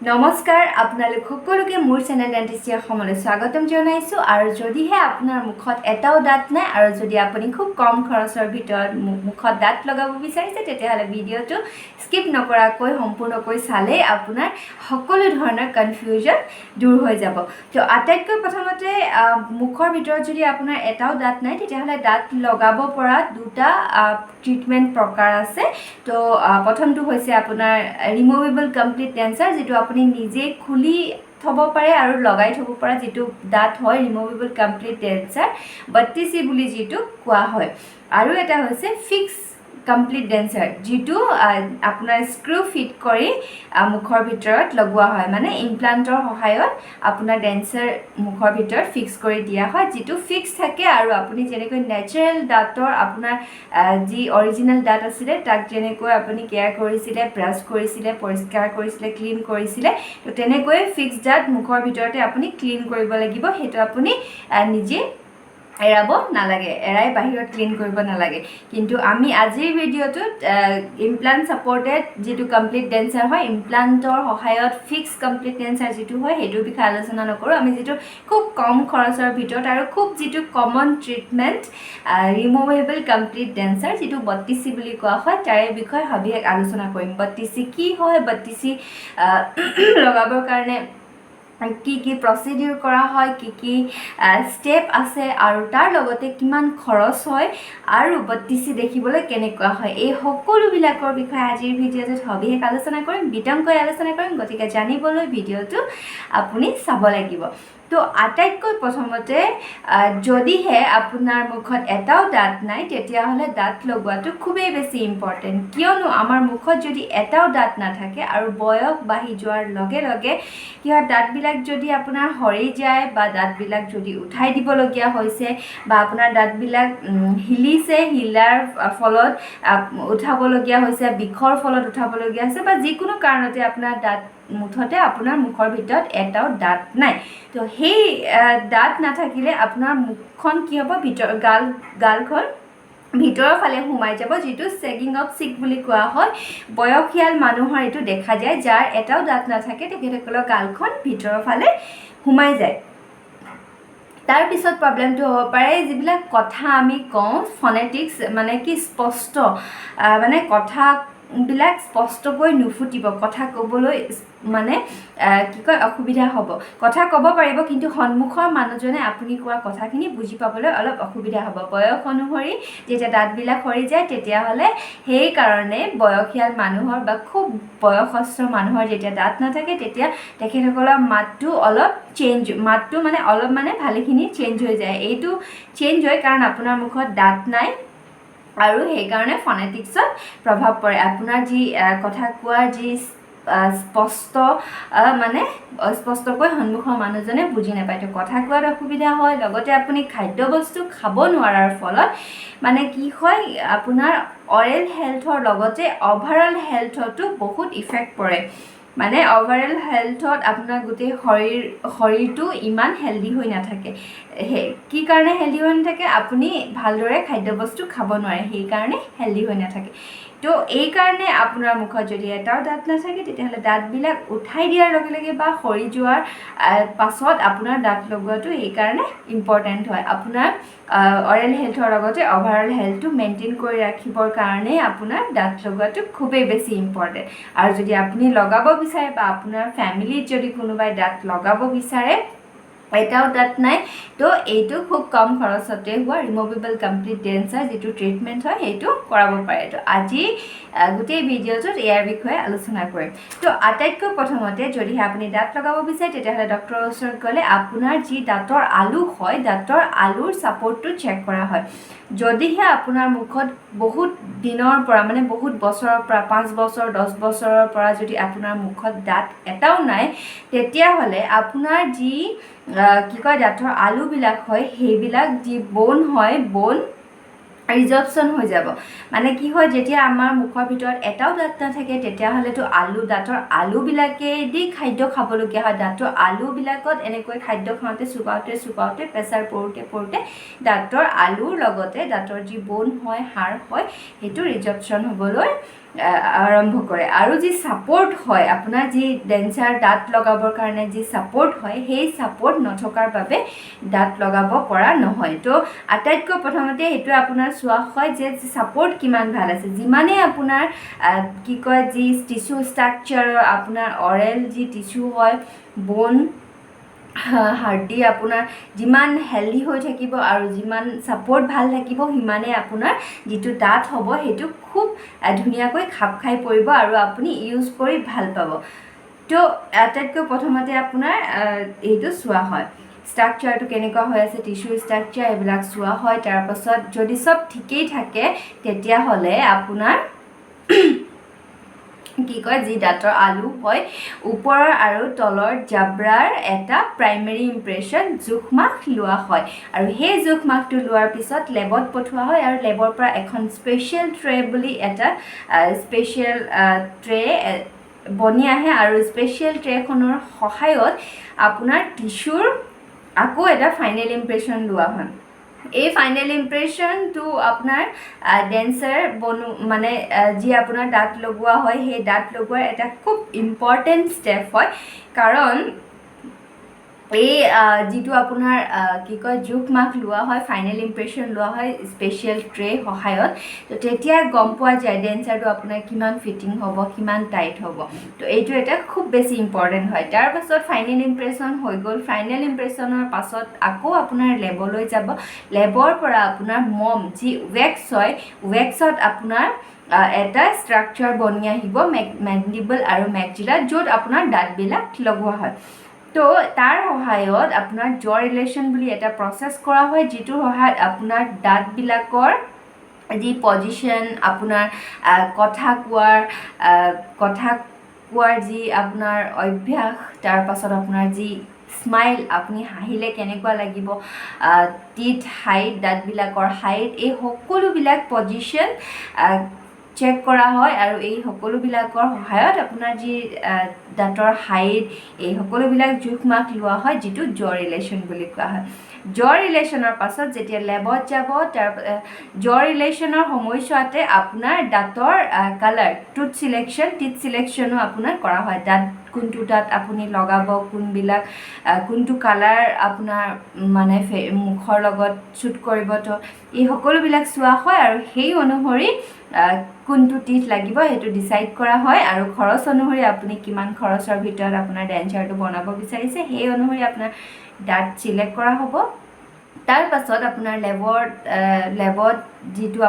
নমস্কাৰ আপোনালোক সকলোকে মোৰ চেনেল ডেন্টিস্টৰ সমলৈ স্বাগতম জনাইছো আৰু যদিহে আপোনাৰ মুখত এটাও দাঁত নাই আৰু যদি আপুনি খুব কম খৰচৰ ভিতৰত মুখত দাঁত লগাব বিচাৰিছে তেতিয়াহলে ভিডিওটো স্কিপ নকৰাকৈ সম্পূৰ্ণকৈ চালে আপোনাৰ সকলো ধৰণৰ কনফিউজন দূৰ হৈ যাব। তো আটাইতকৈ প্ৰথমতে মুখৰ ভিতৰত যদি আপোনাৰ এটাও দাঁত নাই তেতিয়াহলে দাঁত লগাব পৰা দুটা ট্ৰিটমেন্ট প্ৰকাৰ আছে। তো প্ৰথমটো হৈছে আপোনাৰ ৰিমুভেবল কমপ্লিট ডেন্সাৰ, যেটো আপুনি নিজে খুলি থব পাৰে আৰু লগাই থব পৰা যেটো দাঁত হয় ৰিমুভেবল কমপ্লিট ডেন্সাৰ 32C বুলি যেটো কোৱা হয়। আৰু এটা হৈছে ফিক্স কমপ্লিট ডেন্সাৰ, যেটো আপোনাৰ স্ক্ৰু ফিট কৰি মুখৰ ভিতৰত লগোৱা হয়, মানে ইমপ্লান্টৰ সহায়ত আপোনাৰ ডেন্সাৰ মুখৰ ভিতৰত ফিক্স কৰি দিয়া হয়, যেটো ফিক্স থাকে আৰু আপুনি যেনেকৈ নেচাৰেল দাঁতৰ আপোনাৰ যি অৰিজিনেল দাঁত আছিলে তাক যেনেকৈ আপুনি কেয়াৰ কৰিছিলে, ব্ৰাছ কৰিছিলে, পৰিষ্কাৰ কৰিছিলে, ক্লিন কৰিছিলে, তো তেনেকৈ ফিক্স দাঁত মুখৰ ভিতৰতে আপুনি ক্লিন কৰিব লাগিব। সেইটো আপুনি নিজে এৰাব নালাগে, এৰাই বাহিৰত ক্লিন কৰিব নালাগে। কিন্তু আমি আজিৰ ভিডিঅ'টোত ইমপ্লান্ট সাপোৰ্টেড যেটো কমপ্লিট ডেন্সাৰ হয়, ইমপ্লান্টৰ সহায়ত ফিক্স কমপ্লিট ডেন্সাৰ যেটো হয় সেইটোৰ বিষয়ে আলোচনা নকৰোঁ। আমি যেটো খুব কম খৰচৰ ভিতৰত আৰু খুব যেটো কমন ট্ৰিটমেন্ট ৰিমুভেবল কমপ্লিট ডেন্সাৰ যেটো 32C বুলি কোৱা হয় তাৰে বিষয়ে সবিশেষ আলোচনা কৰিম। 32C কি হয়, 32C লগাবৰ কাৰণে কি কি প্ৰচিডিউৰ কৰা হয়, কি ষ্টেপ আছে আৰু তাৰ লগতে কিমান খৰচ হয় আৰু 32C দেখিবলৈ কেনেকুৱা হয়, এই সকলোবিলাকৰ বিষয়ে আজিৰ ভিডিঅ'টোত সবিশেষ আলোচনা কৰিম, বিতংকৈ আলোচনা কৰিম। গতিকে জানিবলৈ ভিডিঅ'টো আপুনি চাব লাগিব। তো আটাইতকৈ প্ৰথমতে যদিহে আপোনাৰ মুখত এটাও দাঁত নাই তেতিয়াহ'লে দাঁত লগোৱাটো খুবেই বেছি ইম্পৰ্টেণ্ট। কিয়নো আমাৰ মুখত যদি এটাও দাঁত নাথাকে আৰু বয়স বাঢ়ি যোৱাৰ লগে লগে কি হয়, দাঁতবিলাক যদি আপোনাৰ সৰি যায় বা দাঁতবিলাক যদি উঠাই দিবলগীয়া হৈছে বা আপোনাৰ দাঁতবিলাক হিলিছে, হিলাৰ ফলত উঠাবলগীয়া হৈছে, বিষৰ ফলত উঠাবলগীয়া হৈছে বা যিকোনো কাৰণতে আপোনাৰ দাঁত মুঠতে আপোনাৰ মুখৰ ভিতৰত এটাও দাঁত নাই, তো সেই দাঁত নাথাকিলে আপোনাৰ মুখখন কি হ'ব, গালখন ভিতৰৰ ফালে সোমাই যাব, যেটো চেগিং অফ চিক বুলি কোৱা হয়। বয়সীয়াল মানুহৰ এইটো দেখা যায়, যাৰ এটাও দাঁত নাথাকে তেখেতসকলৰ গালখন ভিতৰৰ ফালে সোমাই যায়। তাৰ পিছত প্ৰব্লেমটো হ'ব পাৰে যিবিলাক কথা আমি কওঁ ফনেটিক্স, মানে কি স্পষ্ট, মানে কথাবিলাক স্পষ্টকৈ নুফুটিব, কথা ক'বলৈ মানে কি কয় অসুবিধা হ'ব। কথা ক'ব পাৰিব কিন্তু সন্মুখৰ মানুহজনে আপুনি কোৱা কথাখিনি বুজি পাবলৈ অলপ অসুবিধা হ'ব। বয়স অনুসৰি যেতিয়া দাঁতবিলাক সৰি যায় তেতিয়াহ'লে সেইকাৰণে বয়সীয়াল মানুহৰ বা খুব বয়সস্থ মানুহৰ যেতিয়া দাঁত নাথাকে তেতিয়া তেখেতসকলৰ মাতটো অলপ মাতটো মানে অলপ মানে ভালেখিনি চেঞ্জ হৈ যায়। এইটো চেঞ্জ হয় কাৰণ আপোনাৰ মুখত দাঁত নাই আৰু সেইকাৰণে ফনেটিক্সত প্ৰভাৱ পৰে। আপোনাৰ যি কথা কোৱাৰ যি স্পষ্ট মানে অস্পষ্টকৈ সন্মুখৰ মানুহজনে বুজি নাপায়, তো কথা কোৱাত অসুবিধা হয়। লগতে আপুনি খাদ্য বস্তু খাব নোৱাৰাৰ ফলত মানে কি হয়, আপোনাৰ অৰেল হেল্থৰ লগতে অভাৰঅল হেল্থতো বহুত ইফেক্ট পৰে। মানে অভাৰঅল হেল্থত আপোনাৰ গোটেই শৰীৰটো ইমান হেল্ডি হৈ নাথাকে। কি কাৰণে হেল্ডি হৈ নাথাকে, আপুনি ভালদৰে খাদ্য বস্তু খাব নোৱাৰে, সেইকাৰণে হেল্ডি হৈ নাথাকে। তো এই কাৰণে আপোনাৰ মুখত যদি এটাও দাঁত নাথাকে তেতিয়াহ'লে দাঁতবিলাক উঠাই দিয়াৰ লগে লগে বা সৰি যোৱাৰ পাছত আপোনাৰ দাঁত লগোৱাটো এইকাৰণে ইম্পৰ্টেণ্ট হয়। আপোনাৰ অৰেল হেল্থৰ লগতে অভাৰঅল হেল্থটো মেইনটেইন কৰি ৰাখিবৰ কাৰণে আপোনাৰ দাঁত লগোৱাটো খুবেই বেছি ইম্পৰ্টেণ্ট। আৰু যদি আপুনি লগাব বিচাৰে বা আপোনাৰ ফেমিলিত যদি কোনোবাই দাঁত লগাব বিচাৰে এটাও দাঁত নাই, তো এইটো খুব কম খৰচতে হোৱা ৰিমুভেবল কমপ্লিট ডেন্সাৰ যেটো ট্ৰিটমেণ্ট হয় সেইটো কৰাব পাৰে। তো আজি গোটেই ভিডিঅ'টোত ইয়াৰ বিষয়ে আলোচনা কৰিম। তো আটাইতকৈ প্ৰথমতে যদিহে আপুনি দাঁত লগাব বিচাৰে তেতিয়াহ'লে ডক্টৰৰ ওচৰত গ'লে আপোনাৰ যি দাঁতৰ আলু হয়, দাঁতৰ আলুৰ ছাপৰ্টটো চেক কৰা হয়। যদিহে আপোনাৰ মুখত বহুত দিনৰ পৰা মানে বহুত বছৰৰ পৰা 5 বছৰ 10 বছৰৰ পৰা যদি আপোনাৰ মুখত দাঁত এটাও নাই তেতিয়াহ'লে আপোনাৰ যি কি কয় দাঁতৰ আলুবিলাক হয় সেইবিলাক যি বোন হয়, বোন ৰিজৰ্পশ্যন হৈ যাব। মানে কি হয়, যেতিয়া আমাৰ মুখৰ ভিতৰত এটাও দাঁত নাথাকে তেতিয়াহ'লেতো দাঁতৰ আলুবিলাকেদি খাদ্য খাবলগীয়া হয়। দাঁতৰ আলুবিলাকত এনেকৈ খাদ্য খাওঁতে চুপাওঁতে প্ৰেছাৰ পৰোঁতে দাঁতৰ আলুৰ লগতে দাঁতৰ যি বোন হয়, হাড় হয়, সেইটো ৰিজৰ্পশ্যন হ'বলৈ আৰম্ভ কৰে আৰু যি ছাপৰ্ট হয় আপোনাৰ যি ডেঞ্চাৰ দাঁত লগাবৰ কাৰণে যি ছাপৰ্ট হয় সেই ছাপৰ্ট নথকাৰ বাবে দাঁত লগাব পৰা নহয় তো আটাইতকৈ প্ৰথমতে সেইটো আপোনাৰ চোৱা হয় যে ছাপৰ্ট কিমান ভাল আছে যিমানে আপোনাৰ কি কয় যি টিচু ষ্ট্ৰাকচাৰ আপোনাৰ অৰেল যি টিচু হয় বোন হাৰ্ডি আপোনাৰ যিমান হেল্ডি হৈ থাকিব আৰু যিমান ছাপৰ্ট ভাল থাকিব সিমানে আপোনাৰ যিটো দাঁত হ'ব সেইটো খুব ধুনীয়াকৈ খাপ খাই পৰিব আৰু আপুনি ইউজ কৰি ভাল পাব তো আটাইতকৈ প্ৰথমতে আপোনাৰ এইটো চোৱা হয় ষ্ট্ৰাকচাৰটো কেনেকুৱা হৈ আছে টিচু ষ্ট্ৰাকচাৰ এইবিলাক চোৱা হয় তাৰপাছত যদি চব ঠিকেই থাকে তেতিয়াহ'লে আপোনাৰ কি কয় যি দাঁতৰ আলু হয় ওপৰৰ আৰু তলৰ জাব্ৰাৰ এটা প্ৰাইমেৰী ইম্প্ৰেশ্যন জোখমাখ লোৱা হয় আৰু সেই জোখমাখটো লোৱাৰ পিছত লেবত পঠোৱা হয় আৰু লেবৰ পৰা এখন স্পেচিয়েল ট্ৰে বুলি এটা স্পেচিয়েল ট্ৰে বনি আহে আৰু স্পেচিয়েল ট্ৰেখনৰ সহায়ত আপোনাৰ টিচুৰ আকৌ এটা ফাইনেল ইম্প্ৰেশ্যন লোৱা হয় এই ফাইনেল ইম্প্ৰেশ্যনটো আপোনাৰ ডেঞ্চাৰ মানে যি আপোনাৰ দাঁত লগোৱা হয় সেই দাঁত লগোৱাৰ এটা খুব ইম্পৰ্টেণ্ট ষ্টেপ হয় কাৰণ এই যিটো আপোনাৰ কি কয় জোখমাখ লোৱা হয় ফাইনেল ইম্প্ৰেশ্যন লোৱা হয় স্পেচিয়েল ট্ৰে সহায়ত তো তেতিয়া গম পোৱা যায় ডেঞ্চাৰটো আপোনাৰ কিমান ফিটিং হ'ব কিমান টাইট হ'ব তো এইটো এটা খুব বেছি ইম্পৰ্টেণ্ট হয় তাৰপাছত ফাইনেল ইম্প্ৰেশ্যন হৈ গ'ল ফাইনেল ইম্প্ৰেশ্যনৰ পাছত আকৌ আপোনাৰ লেবলৈ যাব লেবৰ পৰা আপোনাৰ মম যি ৱেক্স হয় ৱেক্সত আপোনাৰ এটা ষ্ট্ৰাকচাৰ বনি আহিব মেণ্ডিবল আৰু মেক্সিলা য'ত আপোনাৰ দাঁতবিলাক লগোৱা হয় তো তাৰ সহায়ত আপোনাৰ জ ৰিলেশ্যন বুলি এটা প্ৰচেছ কৰা হয় যিটোৰ সহায়ত আপোনাৰ দাঁতবিলাকৰ যি পজিশ্যন আপোনাৰ কথা কোৱাৰ যি আপোনাৰ অভ্যাস তাৰপাছত আপোনাৰ যি স্মাইল আপুনি হাঁহিলে কেনেকুৱা লাগিব টিথ হাইট দাঁতবিলাকৰ হাইট এই সকলোবিলাক পজিশ্যন চেক কৰা হয় আৰু এই সকলোবিলাকৰ সহায়ত আপোনাৰ যি দাঁতৰ হাইট এই সকলোবিলাক জোখমাখ লোৱা হয় যিটো জ ৰিলেশ্যন বুলি কোৱা হয় জ ৰিলেশ্যনৰ পাছত যেতিয়া লেবত যাব তাৰ জ ৰিলেশ্যনৰ সময়ছোৱাতে আপোনাৰ দাঁতৰ কালাৰ টিথ চিলেকশ্যনো আপোনাৰ কৰা হয় দাঁত কোনটো দাঁত আপুনি লগাব কোনটো কালাৰ আপোনাৰ মানে মুখৰ লগত শ্বুট কৰিব তো এই সকলোবিলাক চোৱা হয় আৰু সেই অনুসৰি কোনটো টিথ লাগিব সেইটো ডিচাইড কৰা হয় আৰু খৰচ অনুসৰি আপুনি কিমান খৰচৰ ভিতৰত আপোনাৰ ডেঞ্চাৰটো বনাব বিচাৰিছে সেই অনুসৰি আপোনাৰ দাঁত চিলেক্ট কৰা হ'ব তাৰ পাছত আপোনাৰ লেবত যিটো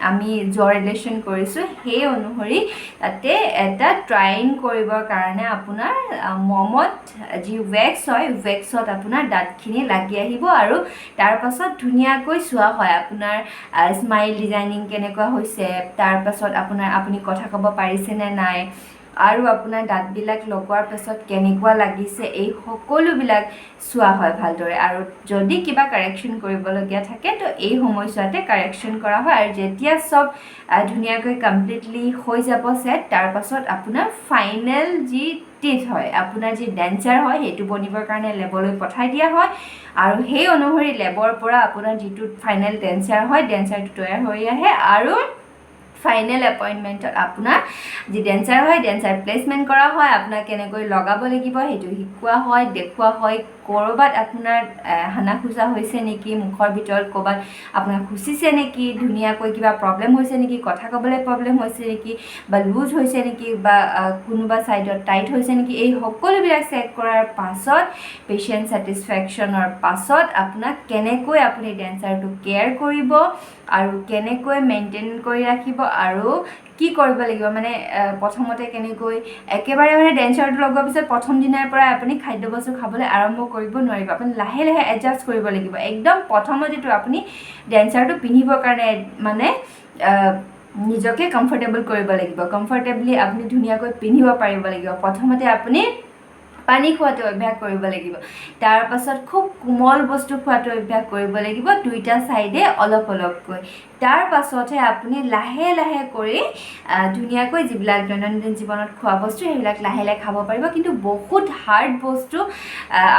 আমি জ ৰিলেশ্যন কৰিছোঁ সেই অনুসৰি তাতে এটা ট্ৰাইন কৰিবৰ কাৰণে আপোনাৰ মমত যি ৱেক্স হয় ৱেক্সত আপোনাৰ দাঁতখিনি লাগি আহিব আৰু তাৰ পাছত ধুনীয়াকৈ চোৱা হয় আপোনাৰ স্মাইল ডিজাইনিং কেনেকুৱা হৈছে তাৰ পাছত আপুনি কথা ক'ব পাৰিছেনে নাই আৰু আপোনাৰ দাঁতবিলাক লগোৱাৰ পাছত কেনেকুৱা লাগিছে এই সকলোবিলাক চোৱা হয় ভালদৰে আৰু যদি কিবা কাৰেকশ্যন কৰিবলগীয়া থাকে তো এই সময়ছোৱাতে কাৰেকশ্যন কৰা হয় আৰু যেতিয়া চব ধুনীয়াকৈ কমপ্লিটলি হৈ যাব ছেট তাৰ পাছত আপোনাৰ ফাইনেল যি টিথ হয় আপোনাৰ যি ডেঞ্চাৰ হয় সেইটো বনিবৰ কাৰণে লেবলৈ পঠাই দিয়া হয় আৰু সেই অনুসৰি লেবৰ পৰা আপোনাৰ যিটো ফাইনেল ডেঞ্চাৰ হয় ডেঞ্চাৰটো তৈয়াৰ হৈ আহে আৰু ফাইনেল এপইণ্টমেণ্টত আপোনাৰ যি ডেঞ্চাৰ হয় ডেঞ্চাৰ প্লেচমেণ্ট কৰা হয় আপোনাক কেনেকৈ লগাব লাগিব সেইটো শিকোৱা হয় দেখুওৱা হয় ক'ৰবাত আপোনাৰ হানা খোজা হৈছে নেকি মুখৰ ভিতৰত ক'ৰবাত আপোনাৰ খুচিছে নেকি ধুনীয়াকৈ কিবা প্ৰব্লেম হৈছে নেকি কথা ক'বলৈ প্ৰব্লেম হৈছে নেকি বা লুজ হৈছে নেকি বা কোনোবা ছাইডত টাইট হৈছে নেকি এই সকলোবিলাক চেক কৰাৰ পাছত পেচেণ্ট ছেটিছফেকশ্যনৰ পাছত আপোনাক কেনেকৈ আপুনি ডেঞ্চাৰটো কেয়াৰ কৰিব আৰু কেনেকৈ মেইনটেইন কৰি ৰাখিব আৰু কি কৰিব লাগিব মানে প্ৰথমতে কেনেকৈ একেবাৰে মানে ডেঞ্চাৰটো লগোৱাৰ পিছত প্ৰথম দিনাৰ পৰা আপুনি খাদ্য বস্তু খাবলৈ আৰম্ভ কৰিব নোৱাৰিব আপুনি লাহে লাহে এডজাষ্ট কৰিব লাগিব একদম প্ৰথমতেতো আপুনি ডেঞ্চাৰটো পিন্ধিবৰ কাৰণে মানে নিজকে কমফৰ্টেবল কৰিব লাগিব কমফৰ্টেবলি আপুনি ধুনীয়াকৈ পিন্ধিব পাৰিব লাগিব প্ৰথমতে আপুনি পানী খোৱাটো অভ্যাস কৰিব লাগিব তাৰ পাছত খুব কোমল বস্তু খোৱাটো অভ্যাস কৰিব লাগিব দুইটা সাইডে অলপ অলপকৈ তাৰ পাছতহে আপুনি লাহে লাহে কৰি ধুনীয়াকৈ যিবিলাক দৈনন্দিন জীৱনত খোৱা বস্তু সেইবিলাক লাহে লাহে খাব পাৰিব কিন্তু বহুত হাৰ্ড বস্তু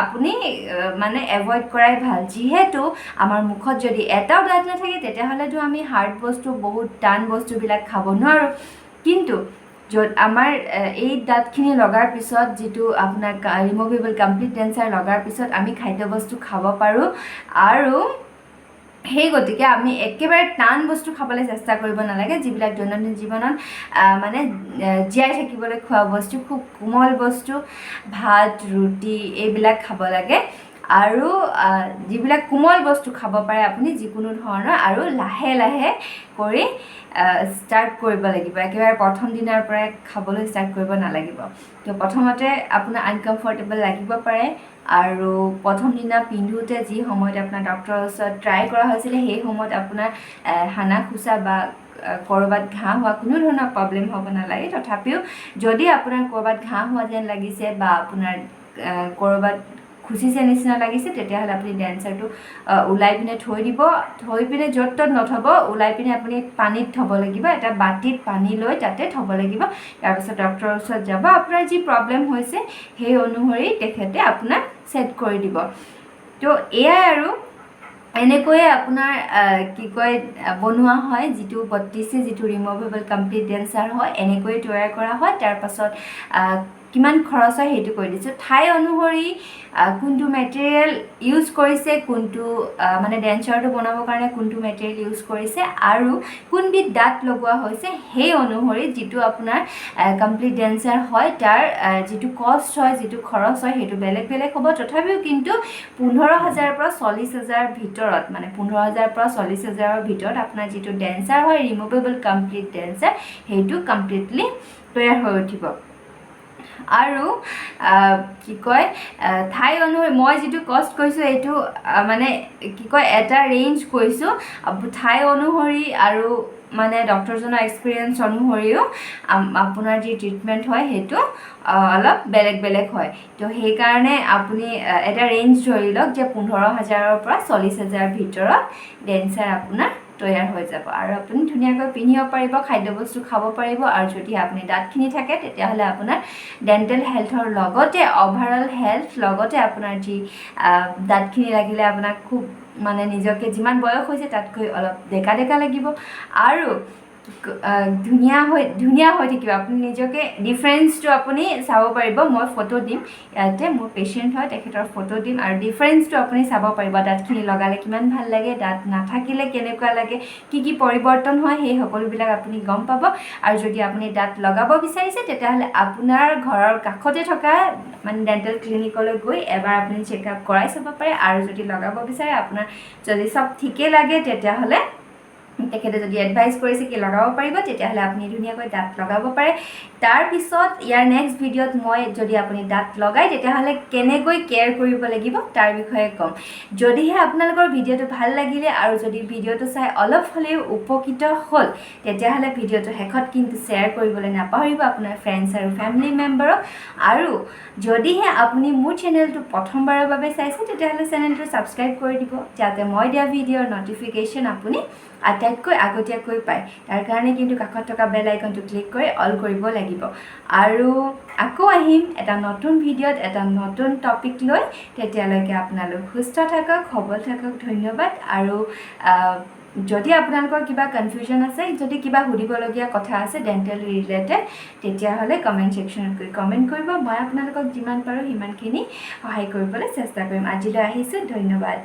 আপুনি মানে এভয়েড কৰাই ভাল যিহেতু আমাৰ মুখত যদি এটাও দাঁত নাথাকে তেতিয়াহ'লেতো আমি হাৰ্ড বস্তু বহুত টান বস্তুবিলাক খাব নোৱাৰোঁ কিন্তু য'ত আমাৰ এই দাঁতখিনি লগাৰ পিছত যিটো আপোনাৰ ৰিমুভেবল কমপ্লিট ডেঞ্চাৰ লগাৰ পিছত আমি খাদ্যবস্তু খাব পাৰোঁ আৰু সেই গতিকে আমি একেবাৰে টান বস্তু খাবলৈ চেষ্টা কৰিব নালাগে যিবিলাক দৈনন্দিন জীৱনত মানে জীয়াই থাকিবলৈ খোৱা বস্তু খুব কোমল বস্তু ভাত ৰুটি এইবিলাক খাব লাগে আৰু যিবিলাক কোমল বস্তু খাব পাৰে আপুনি যিকোনো ধৰণৰ আৰু লাহে লাহে কৰি ষ্টাৰ্ট কৰিব লাগিব একেবাৰে প্ৰথম দিনাৰ পৰাই খাবলৈ ষ্টাৰ্ট কৰিব নালাগিব তো প্ৰথমতে আপোনাৰ আনকমফৰ্টেবল লাগিব পাৰে আৰু প্ৰথম দিনা পিন্ধোতে যি সময়ত আপোনাৰ ডক্টৰৰ ওচৰত ট্ৰাই কৰা হৈছিলে সেই সময়ত আপোনাৰ হানা খোচা বা ক'ৰবাত ঘাঁ হোৱা কোনো ধৰণৰ প্ৰব্লেম হ'ব নালাগে তথাপিও যদি আপোনাৰ ক'ৰবাত ঘাঁ হোৱা যেন লাগিছে বা আপোনাৰ ক'ৰবাত খুচিছে নিচিনা লাগিছে তেতিয়াহ'লে আপুনি ডেঞ্চাৰটো ওলাই পিনে থৈ দিব থৈ পিনে য'ত ত'ত নথ'ব ওলাই পিনে আপুনি পানীত থ'ব লাগিব এটা বাতিত পানী লৈ তাতে থ'ব লাগিব তাৰপিছত ডক্টৰৰ ওচৰত যাব আপোনাৰ যি প্ৰব্লেম হৈছে সেই অনুসৰি তেখেতে আপোনাক ছেট কৰি দিব তো এয়াই আৰু এনেকৈয়ে আপোনাৰ কি কয় বনোৱা হয় যিটো 32 যিটো ৰিমুভেবল কমপ্লিট ডেঞ্চাৰ হয় এনেকৈ তৈয়াৰ কৰা হয় তাৰপাছত কিমান খৰচ হয় সেইটো কৈ দিছোঁ ঠাই অনুসৰি কোনটো মেটেৰিয়েল ইউজ কৰিছে কোনটো মানে ডেঞ্চাৰটো বনাবৰ কাৰণে কোনটো মেটেৰিয়েল ইউজ কৰিছে আৰু কোনবিধ দাঁত লগোৱা হৈছে সেই অনুসৰি যিটো আপোনাৰ কমপ্লিট ডেঞ্চাৰ হয় তাৰ যিটো কষ্ট হয় যিটো খৰচ হয় সেইটো বেলেগ বেলেগ হ'ব তথাপিও কিন্তু 15,000 পৰা 40,000 ভিতৰত মানে 15,000 পৰা 40,000 ভিতৰত আপোনাৰ যিটো ডেঞ্চাৰ হয় ৰিমুভেবল কমপ্লিট ডেঞ্চাৰ সেইটো কমপ্লিটলি তৈয়াৰ হৈ উঠিব আৰু কি কয় ঠাই অনুসৰি মই যিটো কষ্ট কৈছোঁ এইটো মানে কি কয় এটা ৰেঞ্জ কৈছোঁ ঠাই অনুসৰি আৰু মানে ডক্টৰজনৰ এক্সপিৰিয়েঞ্চ অনুসৰিও আপোনাৰ যি ট্ৰিটমেণ্ট হয় সেইটো অলপ বেলেগ বেলেগ হয় তো সেইকাৰণে আপুনি এটা ৰেঞ্জ ধৰি লওক যে 15,000 পৰা 40,000 ভিতৰত ডেঞ্চাৰ আপোনাৰ তৈয়াৰ হৈ যাব আৰু আপুনি ধুনীয়াকৈ পিন্ধিব পাৰিব খাদ্যবস্তু খাব পাৰিব আৰু যদি আপুনি দাঁতখিনি থাকে তেতিয়াহ'লে আপোনাৰ ডেণ্টেল হেল্থৰ লগতে অভাৰঅল হেল্থ লগতে আপোনাৰ যি দাঁতখিনি লাগিলে আপোনাক খুব মানে নিজকে যিমান বয়স হৈছে তাতকৈ অলপ ডেকা ডেকা লাগিব আৰু ধুনীয়া হৈ থাকিব আপুনি নিজকে ডিফাৰেঞ্চটো আপুনি চাব পাৰিব মই ফটো দিম ইয়াতে মোৰ পেচেণ্ট হয় তেখেতৰ ফটো দিম আৰু ডিফাৰেঞ্চটো আপুনি চাব পাৰিব দাঁতখিনি লগালে কিমান ভাল লাগে দাঁত নাথাকিলে কেনেকুৱা লাগে কি কি পৰিৱৰ্তন হয় সেই সকলোবিলাক আপুনি গম পাব আৰু যদি আপুনি দাঁত লগাব বিচাৰিছে তেতিয়াহ'লে আপোনাৰ ঘৰৰ কাষতে থকা মানে ডেণ্টেল ক্লিনিকলৈ গৈ এবাৰ আপুনি চেকআপ কৰাই চাব পাৰে আৰু যদি লগাব বিচাৰে আপোনাৰ যদি চব ঠিকে লাগে তেতিয়াহ'লে তেখেতে যদি এডভাইচ কৰিছে কি লগাব পাৰিব তেতিয়াহ'লে আপুনি ধুনীয়াকৈ দাঁত লগাব পাৰে তাৰপিছত ইয়াৰ নেক্সট ভিডিঅ'ত মই যদি আপুনি দাঁত লগায় তেতিয়াহ'লে কেনেকৈ কেয়াৰ কৰিব লাগিব তাৰ বিষয়ে ক'ম যদিহে আপোনালোকৰ ভিডিঅ'টো ভাল লাগিলে আৰু যদি ভিডিঅ'টো চাই অলপ হ'লেও উপকৃত হ'ল তেতিয়াহ'লে ভিডিঅ'টো শেষত কিন্তু শ্বেয়াৰ কৰিবলৈ নাপাহৰিব আপোনাৰ ফ্ৰেণ্ডছ আৰু ফেমিলি মেম্বাৰক আৰু যদিহে আপুনি মোৰ চেনেলটো প্ৰথমবাৰৰ বাবে চাইছে তেতিয়াহ'লে চেনেলটো ছাবস্ক্ৰাইব কৰি দিব যাতে মই দিয়া ভিডিঅ'ৰ নটিফিকেশ্যন আপুনি আটাইতকৈ আগতীয়াকৈ পায় তাৰ কাৰণে কিন্তু কাষত থকা বেল আইকনটো ক্লিক কৰি অল কৰিব লাগিব আৰু আকৌ আহিম এটা নতুন ভিডিঅ'ত এটা নতুন টপিক লৈ তেতিয়ালৈকে আপোনালোক সুস্থ থাকক সবল থাকক ধন্যবাদ আৰু যদি আপোনালোকৰ কিবা কনফিউজন আছে যদি কিবা সুধিবলগীয়া কথা আছে ডেণ্টেল ৰিলেটেড তেতিয়াহ'লে কমেণ্ট ছেকশ্যনত গৈ কমেণ্ট কৰিব মই আপোনালোকক যিমান পাৰোঁ সিমানখিনি সহায় কৰিবলৈ চেষ্টা কৰিম আজিলৈ আহিছোঁ ধন্যবাদ